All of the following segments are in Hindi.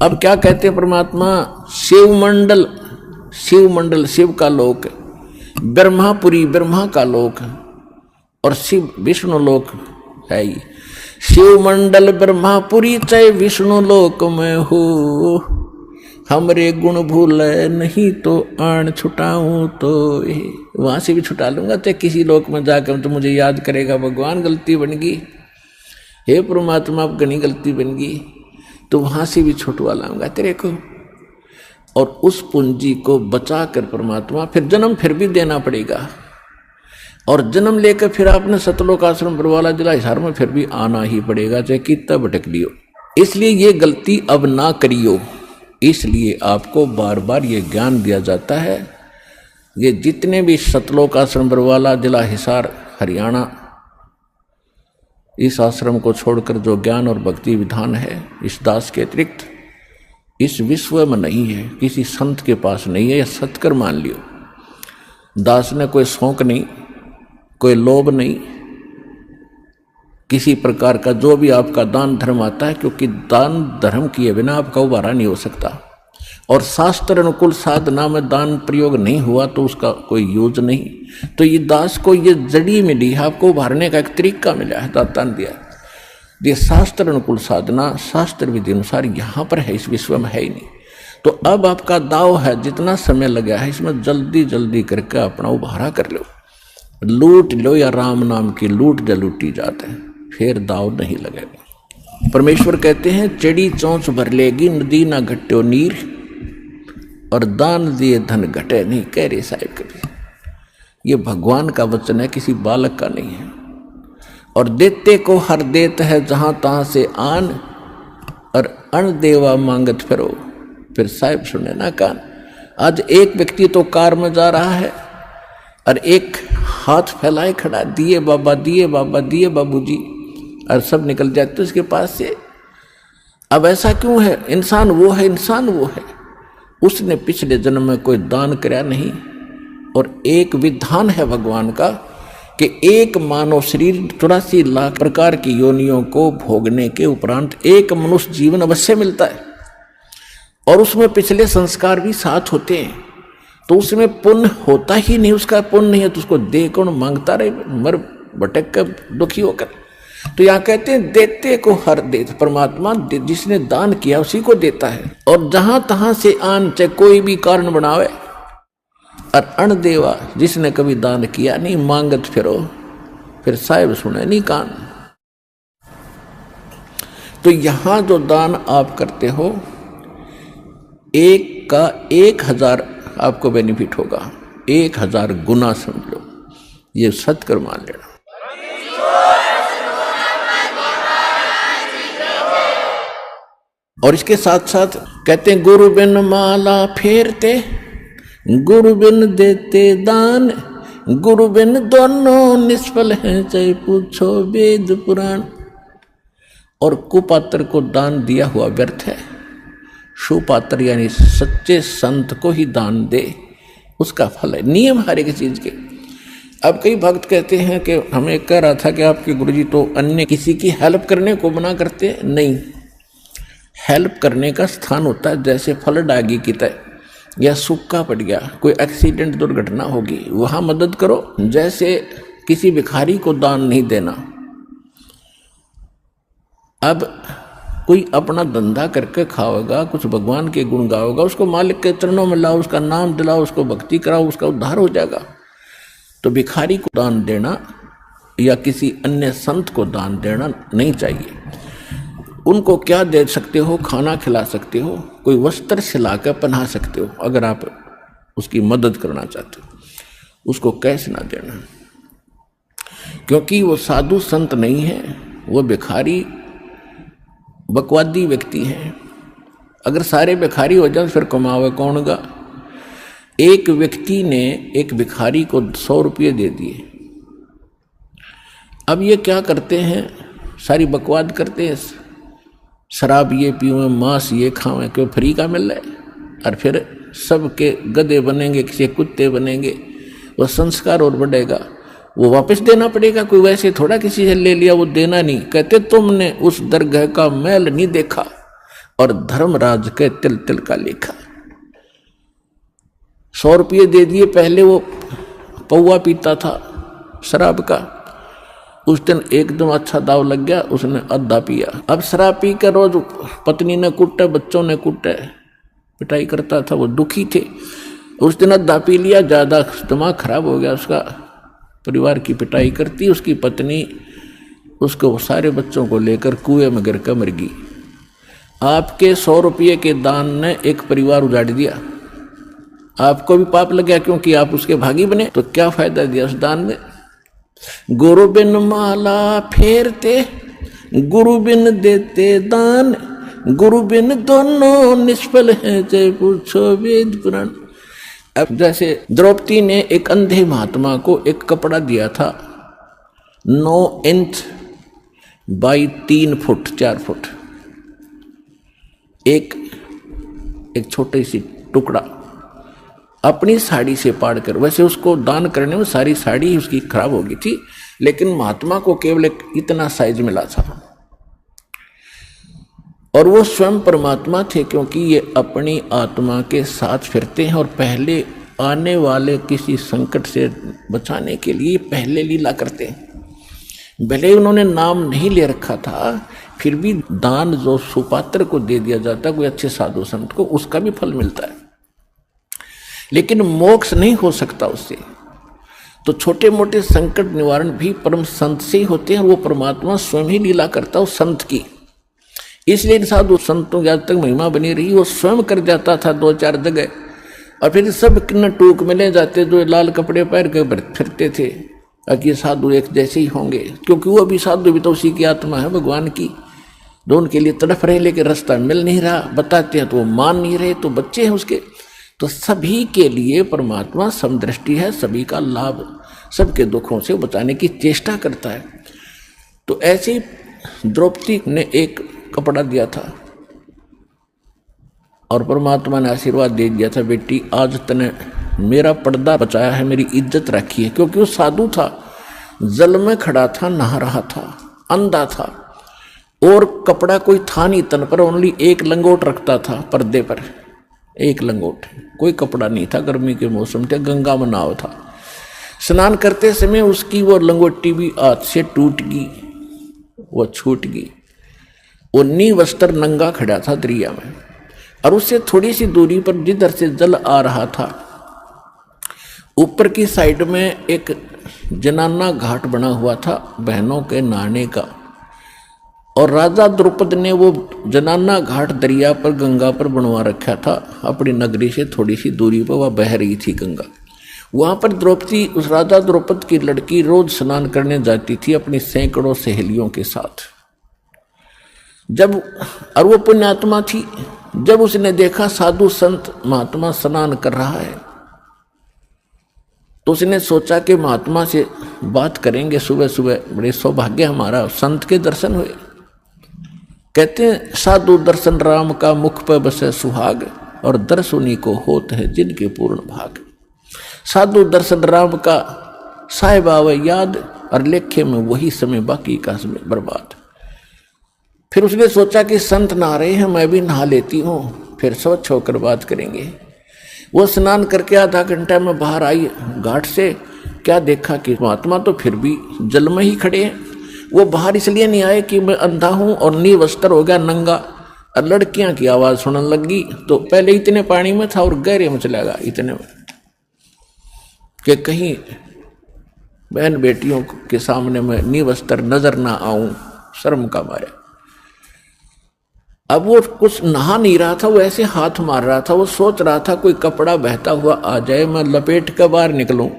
अब क्या कहते हैं परमात्मा, शिवमंडल, शिवमंडल शिव का लोक, ब्रह्मापुरी ब्रह्मा का लोक, और शिव विष्णु लोक है ही। शिवमंडल ब्रह्मापुरी चाहे विष्णु लोक में हो, हमरे गुण भूले नहीं तो आण छुटाऊं तो। वहां से भी छुटा लूंगा, चाहे किसी लोक में जाकर तो मुझे याद करेगा, भगवान गलती बन गई, हे परमात्मा अब घनी गलती बन गई, तो वहां से भी छुटवा लाऊंगा तेरे को। और उस पूंजी को बचा कर परमात्मा फिर जन्म फिर भी देना पड़ेगा, और जन्म लेकर फिर आपने सतलोक आश्रम बरवाला जिला हिसार में फिर भी आना ही पड़ेगा, चाहे कितना भटक लियो। इसलिए ये गलती अब ना करियो, इसलिए आपको बार बार ये ज्ञान दिया जाता है। ये जितने भी सतलोक आश्रम बरवाला जिला हिसार हरियाणा, इस आश्रम को छोड़कर जो ज्ञान और भक्ति विधान है इस दास के अतिरिक्त इस विश्व में नहीं है, किसी संत के पास नहीं है, यह सत्कर मान लियो। दास ने कोई शौक नहीं, कोई लोभ नहीं, किसी प्रकार का जो भी आपका दान धर्म आता है, क्योंकि दान धर्म किए बिना आपका उबारा नहीं हो सकता, और शास्त्र अनुकूल साधना में दान प्रयोग नहीं हुआ तो उसका कोई यूज नहीं। तो ये दास को ये जड़ी मिली है, आपको उभारने का एक तरीका मिला है, दाता ने दिया। ये शास्त्र अनुकूल साधना शास्त्र विधि अनुसार यहाँ पर है, इस विश्व में है ही नहीं। तो अब आपका दाव है, जितना समय लगा है इसमें जल्दी जल्दी करके अपना उभारा कर लो, लूट लो, या राम नाम की लूट जो लूटी जाते हैं, फिर दाव नहीं लगेगा। परमेश्वर कहते हैं, चढ़ी चौंच भर लेगी नदी ना घट्यो नीर, और दान दिए धन घटे नहीं, कह रहे साहिब कभी। ये भगवान का वचन है, किसी बालक का नहीं है। और देते को हर देत है जहां तहां से आन, और अण देवा मांगत फिरो, फिर साहिब सुने ना कान। आज एक व्यक्ति तो कार में जा रहा है और एक हाथ फैलाए खड़ा, दिए बाबा दिए बाबा दिए बाबूजी, और सब निकल जाते उसके पास से। अब ऐसा क्यों है? इंसान वो है, इंसान वो है, उसने पिछले जन्म में कोई दान कराया नहीं। और एक विधान है भगवान का कि एक मानव शरीर 84 लाख प्रकार की योनियों को भोगने के उपरांत एक मनुष्य जीवन अवश्य मिलता है, और उसमें पिछले संस्कार भी साथ होते हैं। तो उसमें पुण्य होता ही नहीं, उसका पुण्य नहीं है तो उसको दे कौन? मांगता रहे मर भटक कर दुखी होकर। तो यहाँ कहते हैं देते को हर दे, परमात्मा जिसने दान किया उसी को देता है। और जहां तहां से आन, चाहे कोई भी कारण बनावे, और अण देवा जिसने कभी दान किया नहीं, मांगत फिरो, फिर साहिब सुने नहीं कान। तो यहां जो दान आप करते हो, एक का 1000 आपको बेनिफिट होगा, 1000 गुना समझ लो, ये सत्कर मान लेना। और इसके साथ साथ कहते हैं गुरु बिन माला फेरते, गुरु बिन देते दान, गुरु बिन दोनों निष्फल हैं, चाहे पूछो वेद पुराण। और कुपात्र को दान दिया हुआ व्यर्थ है, सुपात्र यानी सच्चे संत को ही दान दे, उसका फल है। नियम हर एक चीज के। अब कई भक्त कहते हैं कि हमें कह रहा था कि आपके गुरुजी तो अन्य किसी की हेल्प करने को मना करते नहीं। हेल्प करने का स्थान होता है, जैसे फल डागी की तरह, या सूखा पड़ गया, कोई एक्सीडेंट दुर्घटना होगी, वहां मदद करो। जैसे किसी भिखारी को दान नहीं देना। अब कोई अपना धंधा करके खाओगा, कुछ भगवान के गुण गाओगा, उसको मालिक के चरणों में लाओ, उसका नाम दिलाओ, उसको भक्ति कराओ, उसका उद्धार हो जाएगा। तो भिखारी को दान देना या किसी अन्य संत को दान देना नहीं चाहिए। उनको क्या दे सकते हो? खाना खिला सकते हो, कोई वस्त्र सिलाकर पहना सकते हो, अगर आप उसकी मदद करना चाहते हो। उसको कैसे ना देना, क्योंकि वो साधु संत नहीं है, वो भिखारी बकवादी व्यक्ति है। अगर सारे भिखारी हो जाए फिर कमावे कौन गा? एक व्यक्ति ने एक भिखारी को 100 रुपये दे दिए। अब ये क्या करते हैं? सारी बकवाद करते हैं, शराब ये पीवें, मांस ये खावें, क्यों फ्री का मिल रहा है, और फिर सबके गधे बनेंगे, किसी कुत्ते बनेंगे, वो संस्कार और बढ़ेगा, वो वापस देना पड़ेगा। कोई वैसे थोड़ा किसी से ले लिया वो देना नहीं। कहते तुमने उस दरगाह का मैल नहीं देखा, और धर्मराज के तिल तिल का लेखा। 100 रुपये दे दिए। पहले वो पौवा पीता था शराब का, उस दिन एकदम अच्छा दाव लग गया, उसने आधा पिया। अब शराब पी कर रोज पत्नी ने कुटे, बच्चों ने कुटे, पिटाई करता था, वो दुखी थे। उस दिन आधा पी लिया, ज्यादा दिमाग खराब हो गया उसका, परिवार की पिटाई करती। उसकी पत्नी उसको सारे बच्चों को लेकर कुएं में गिर कर मर गई। आपके 100 रुपये के दान ने एक परिवार उजाड़ दिया। आपको भी पाप लग गया क्योंकि आप उसके भागी बने। तो क्या फायदा दिया उस दान में? गुरु बिन माला फेरते, गुरु बिन देते दान, गुरु बिन दोनों निष्फल हैं, जय पूछो वेद पुराण। अब जैसे द्रौपदी ने एक अंधे महात्मा को एक कपड़ा दिया था 9 इंच बाई 3 फुट 4 फुट, एक छोटी सी टुकड़ा अपनी साड़ी से पाड़ कर। वैसे उसको दान करने में सारी साड़ी उसकी खराब हो गई थी, लेकिन महात्मा को केवल एक इतना साइज मिला था। और वो स्वयं परमात्मा थे, क्योंकि ये अपनी आत्मा के साथ फिरते हैं और पहले आने वाले किसी संकट से बचाने के लिए पहले लीला करते हैं। भले उन्होंने नाम नहीं ले रखा था, फिर भी दान जो सुपात्र को दे दिया जाता है, कोई अच्छे साधु संत को, उसका भी फल मिलता है, लेकिन मोक्ष नहीं हो सकता उससे। तो छोटे मोटे संकट निवारण भी परम संत से ही होते हैं, और वो परमात्मा स्वयं ही लीला करता है उस संत की। इसलिए साधु संतों की आज तक महिमा बनी रही। वो स्वयं कर जाता था 2-4 जगह, और फिर सब किन्ना टूक मिले जाते जो लाल कपड़े पहन कर फिरते थे कि साधु एक जैसे ही होंगे, क्योंकि वो भी साधु भी तो उसी की आत्मा है भगवान की, जो उनके लिए तड़फ रहे, लेकिन रास्ता मिल नहीं रहा, बताते हैं तो वो मान नहीं रहे, तो बच्चे हैं उसके। तो सभी के लिए परमात्मा समदृष्टि है, सभी का लाभ, सबके दुखों से बचाने की चेष्टा करता है। तो ऐसे द्रौपदी ने एक कपड़ा दिया था और परमात्मा ने आशीर्वाद दे दिया था, बेटी आज तने मेरा पर्दा बचाया है, मेरी इज्जत रखी है। क्योंकि वो साधु था, जल में खड़ा था, नहा रहा था, अंधा था, और कपड़ा कोई था नहीं तन पर, ओनली एक लंगोट रखता था पर्दे पर, एक लंगोट, कोई कपड़ा नहीं था। गर्मी के मौसम थे, गंगा में नाव था। स्नान करते समय उसकी वो लंगोटी भी हाथ से टूट गई, वो छूट गई। वो निवस्त्र नंगा खड़ा था दरिया में, और उससे थोड़ी सी दूरी पर जिधर से जल आ रहा था, ऊपर की साइड में एक जनाना घाट बना हुआ था बहनों के नहाने का। और राजा द्रुपद ने वो जनाना घाट दरिया पर गंगा पर बनवा रखा था, अपनी नगरी से थोड़ी सी दूरी पर वह बह रही थी गंगा। वहां पर द्रौपदी, उस राजा द्रुपद की लड़की, रोज स्नान करने जाती थी अपनी सैकड़ों सहेलियों के साथ। जब, और वो पुण्यात्मा थी, जब उसने देखा साधु संत महात्मा स्नान कर रहा है, तो उसने सोचा कि महात्मा से बात करेंगे सुबह सुबह, बड़े सौभाग्य हमारा, संत के दर्शन हुए। कहते हैं साधु दर्शन राम का मुख पर बसे सुहाग, और दर्श उन्हीं को होत है जिनके पूर्ण भाग। साधु दर्शन राम का साहिब आवे याद, और लेखे में वही समय बाकी का समय बर्बाद। फिर उसने सोचा कि संत नहा रहे हैं, मैं भी नहा लेती हूँ, फिर स्वच्छ होकर बात करेंगे। वो स्नान करके आधा घंटा में बाहर आई घाट से, क्या देखा कि महात्मा तो फिर भी जल में ही खड़े हैं। वो बाहर इसलिए नहीं आए कि मैं अंधा हूं और निवस्त्र हो गया, नंगा। और लड़कियां की आवाज सुनने लगी, तो पहले इतने पानी में था और गहरे में चला गया, इतने में कि कहीं बहन बेटियों के सामने मैं निवस्त्र नजर ना आऊं, शर्म का मारे। अब वो कुछ नहा नहीं रहा था, वो ऐसे हाथ मार रहा था, वो सोच रहा था कोई कपड़ा बहता हुआ आ जाए, मैं लपेट कर बाहर निकलूं।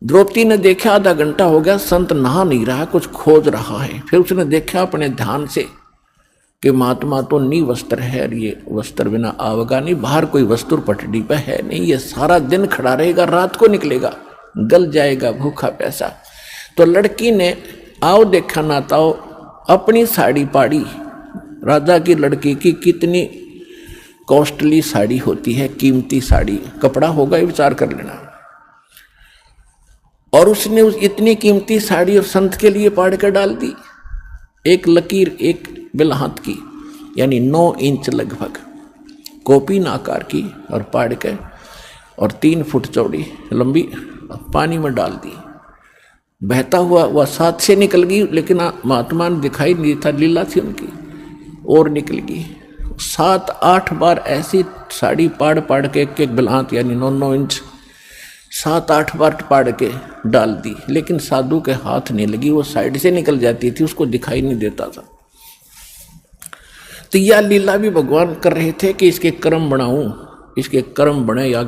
द्रौपदी ने देखा आधा घंटा हो गया, संत नहा नहीं रहा, कुछ खोज रहा है। फिर उसने देखा अपने ध्यान से कि महात्मा तो निवस्त्र है, ये वस्त्र बिना आवेगा नहीं, बाहर कोई वस्त्र पटड़ी पे है नहीं, ये सारा दिन खड़ा रहेगा, रात को निकलेगा, गल जाएगा भूखा प्यासा। तो लड़की ने आओ देखा ना ताओ अपनी साड़ी पाड़ी। राजा की लड़की की कितनी कॉस्टली साड़ी होती है, कीमती साड़ी, कपड़ा होगा ये विचार कर लेना। और उसने उस इतनी कीमती साड़ी और संत के लिए पाड़ कर डाल दी, एक लकीर, एक बिल हाथ की। यानी 9 इंच लगभग कोपीन आकार की और पाड़ के और 3 फुट चौड़ी लंबी पानी में डाल दी। बहता हुआ वह साथ से निकल गई, लेकिन महात्मा ने दिखाई नहीं था, लीला थी उनकी, और निकल गई। 7-8 बार ऐसी साड़ी पाड़ पाड़ के एक बिलात यानी 9-9 इंच 7-8 बार पाड़ के डाल दी, लेकिन साधु के हाथ नहीं लगी, वो साइड से निकल जाती थी, उसको दिखाई नहीं देता था। तो यह लीला भी भगवान कर रहे थे कि इसके कर्म बनाऊं, इसके कर्म बने या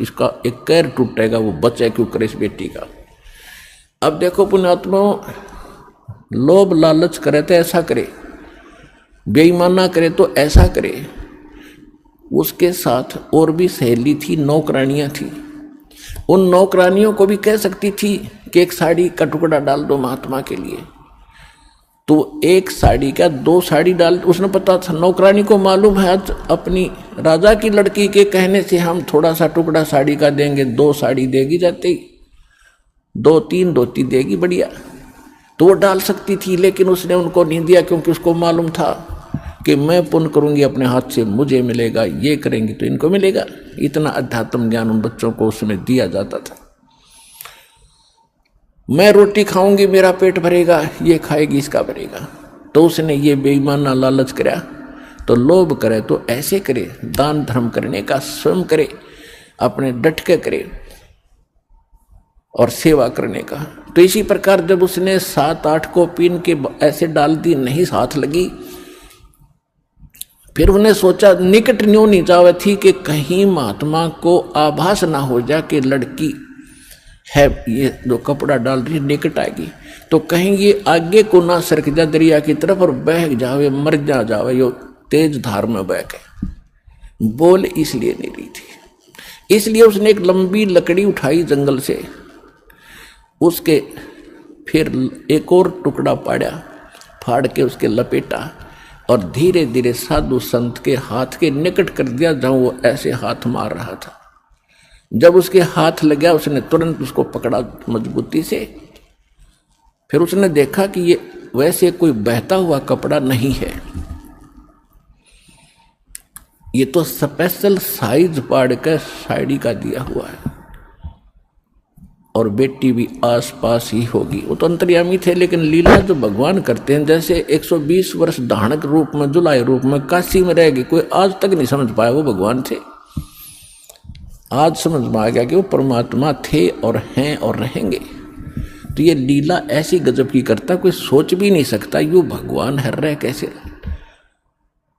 इसका एक कैर टूटेगा, वो बचे क्यों करे इस बेटी का। अब देखो पुण्यात्मा, लोभ लालच करे तो ऐसा करे, बेईमाना करे तो ऐसा करे। उसके साथ और भी सहेली थी, नौकरानियां थी। उन नौकरानियों को भी कह सकती थी कि एक साड़ी का टुकड़ा डाल दो महात्मा के लिए, तो एक साड़ी का 2 साड़ी डाल। उसने पता था, नौकरानी को मालूम है आज अपनी राजा की लड़की के कहने से हम थोड़ा सा टुकड़ा साड़ी का देंगे, 2 साड़ी देगी, जाते ही 2-3 धोती देगी, बढ़िया, तो वो डाल सकती थी। लेकिन उसने उनको नहीं दिया, क्योंकि उसको मालूम था कि मैं पुण्य करूंगी अपने हाथ से, मुझे मिलेगा, ये करेंगी तो इनको मिलेगा। इतना अध्यात्म ज्ञान उन बच्चों को उसमें दिया जाता था। मैं रोटी खाऊंगी मेरा पेट भरेगा, ये खाएगी इसका भरेगा। तो उसने ये बेईमाना लालच कराया। तो लोभ करे तो ऐसे करे, दान धर्म करने का स्वयं करे, अपने डट के करे और सेवा करने का। तो इसी प्रकार जब उसने 7-8 को पीन के ऐसे डाल दी, नहीं हाथ लगी, फिर उन्हें सोचा निकट न्यों नहीं जावे थी कि कहीं महात्मा को आभास ना हो जाए कि लड़की है ये जो कपड़ा डाल रही निकट आएगी, तो कहीं ये आगे को ना सरक जा दरिया की तरफ और बह जावे, मर जावे, यो तेज धार में बह के। बोल इसलिए नहीं रही थी। इसलिए उसने एक लंबी लकड़ी उठाई जंगल से, उसके फिर एक और टुकड़ा पाड़ा, फाड़ के उसके लपेटा और धीरे धीरे साधु संत के हाथ के निकट कर दिया, जहां वो ऐसे हाथ मार रहा था। जब उसके हाथ लग गया, उसने तुरंत उसको पकड़ा मजबूती से। फिर उसने देखा कि ये वैसे कोई बहता हुआ कपड़ा नहीं है, ये तो स्पेशल साइज पाड़ कर साड़ी का दिया हुआ है। और बेटी भी आस पास ही होगी। वो तो अंतर्यामी थे, लेकिन लीला जो भगवान करते हैं, जैसे 120 वर्ष धानक रूप में, जुलाई रूप में काशी में रहेगी, कोई आज तक नहीं समझ पाया वो भगवान थे। आज समझ में आ गया कि वो परमात्मा थे और हैं और रहेंगे। तो ये लीला ऐसी गजब की करता, कोई सोच भी नहीं सकता यूं भगवान है रह कैसे।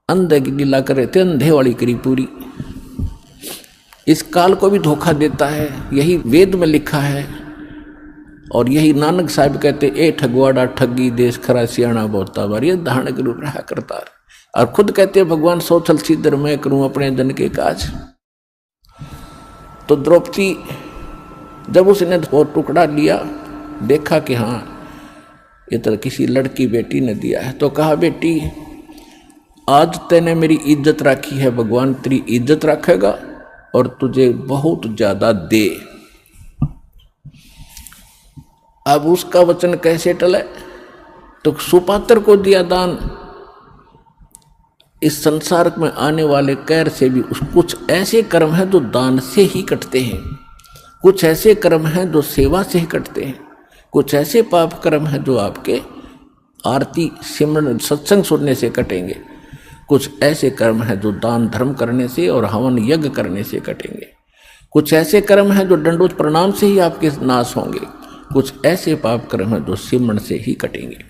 अंधे की लीला कर रहे थे, अंधे वाली करी पूरी। इस काल को भी धोखा देता है, यही वेद में लिखा है। और यही नानक साहब कहते, ए ठगवाड़ा ठगी देश खरा सियाणा बोता बार, ये धारण के रूप रहा करता। और खुद कहते भगवान सोचल सिद्धर मैं करूं अपने जन के काज। तो द्रौपदी जब उसने वो टुकड़ा लिया, देखा कि हाँ ये तो किसी लड़की बेटी ने दिया है, तो कहा बेटी आज तेने मेरी इज्जत रखी है, भगवान तेरी इज्जत रखेगा और तुझे बहुत ज्यादा दे। अब उसका वचन कैसे टले, तो सुपात्र को दिया दान। इस संसार में आने वाले कैर से भी कुछ ऐसे कर्म हैं जो दान से ही कटते हैं, कुछ ऐसे कर्म हैं जो सेवा से ही कटते हैं, कुछ ऐसे पाप कर्म हैं जो आपके आरती सिमरन सत्संग सुनने से कटेंगे, कुछ ऐसे कर्म हैं जो दान धर्म करने से और हवन यज्ञ करने से कटेंगे, कुछ ऐसे कर्म हैं जो दंडोत प्रणाम से ही आपके नाश होंगे, कुछ ऐसे पाप कर्म हैं जो सिमरन से ही कटेंगे।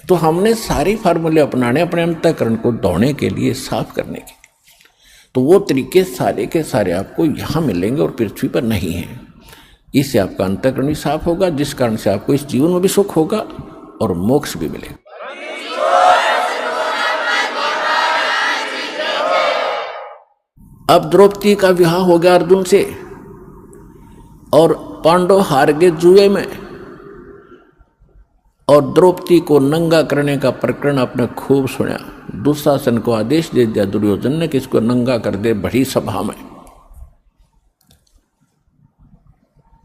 तो हमने सारे फार्मूले अपनाने अपने अंतःकरण को दौड़ने के लिए, साफ करने के लिए। तो वो तरीके सारे के सारे आपको यहाँ मिलेंगे और पृथ्वी पर नहीं हैं। इससे आपका अंतःकरण भी साफ होगा, जिस कारण से आपको इस जीवन में भी सुख होगा और मोक्ष भी मिलेगा। अब द्रौपदी का विवाह हो गया अर्जुन से और पांडव हार गए जुए में। और द्रौपदी को नंगा करने का प्रकरण आपने खूब सुना। दुशासन को आदेश दे दिया दुर्योधन ने कि इसको नंगा कर दे बड़ी सभा में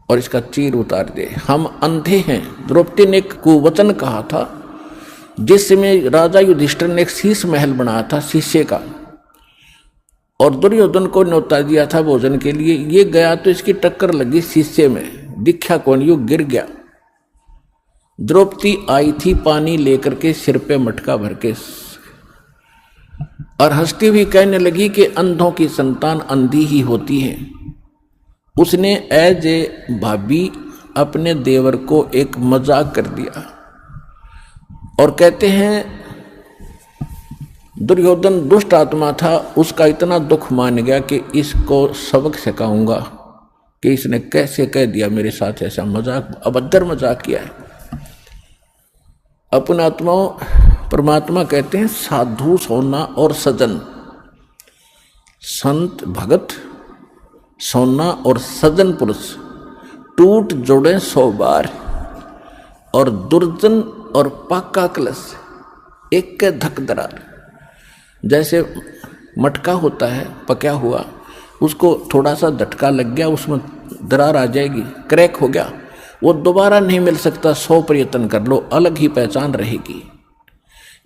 और इसका चीर उतार दे। हम अंधे हैं। द्रौपदी ने एक कुवचन कहा था, जिस समय राजा युधिष्ठिर ने एक शीश महल बनाया था शीशे का, और दुर्योधन को न्योता दिया था भोजन के लिए। ये गया तो इसकी टक्कर लगी शीशे में, दिखा कौन, यू गिर गया। द्रौपदी आई थी पानी लेकर के सिर पे मटका भर के, और हंसती हुई कहने लगी कि अंधों की संतान अंधी ही होती है। उसने एज ए भाभी अपने देवर को एक मजाक कर दिया, और कहते हैं दुर्योधन दुष्ट आत्मा था, उसका इतना दुख मान गया कि इसको सबक सिखाऊंगा कि इसने कैसे कह दिया मेरे साथ ऐसा मजाक, अभद्र मजाक किया है। अपने आत्माओं परमात्मा कहते हैं साधु सोना और सजन, संत भगत सोना और सजन पुरुष टूट जोड़े 100 बार, और दुर्जन और पाका कलश एक के धक दरार। जैसे मटका होता है पका हुआ, उसको थोड़ा सा झटका लग गया, उसमें दरार आ जाएगी, क्रैक हो गया, वो दोबारा नहीं मिल सकता, 100 प्रयत्न कर लो, अलग ही पहचान रहेगी।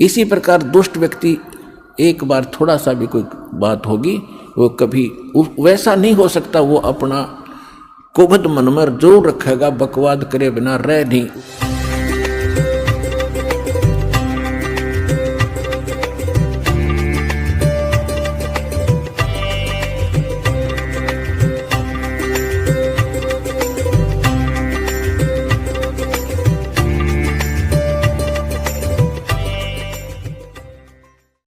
इसी प्रकार दुष्ट व्यक्ति एक बार थोड़ा सा भी कोई बात होगी, वो कभी वैसा नहीं हो सकता, वो अपना कुबद मन में जरूर रखेगा, बकवाद करे बिना रह नहीं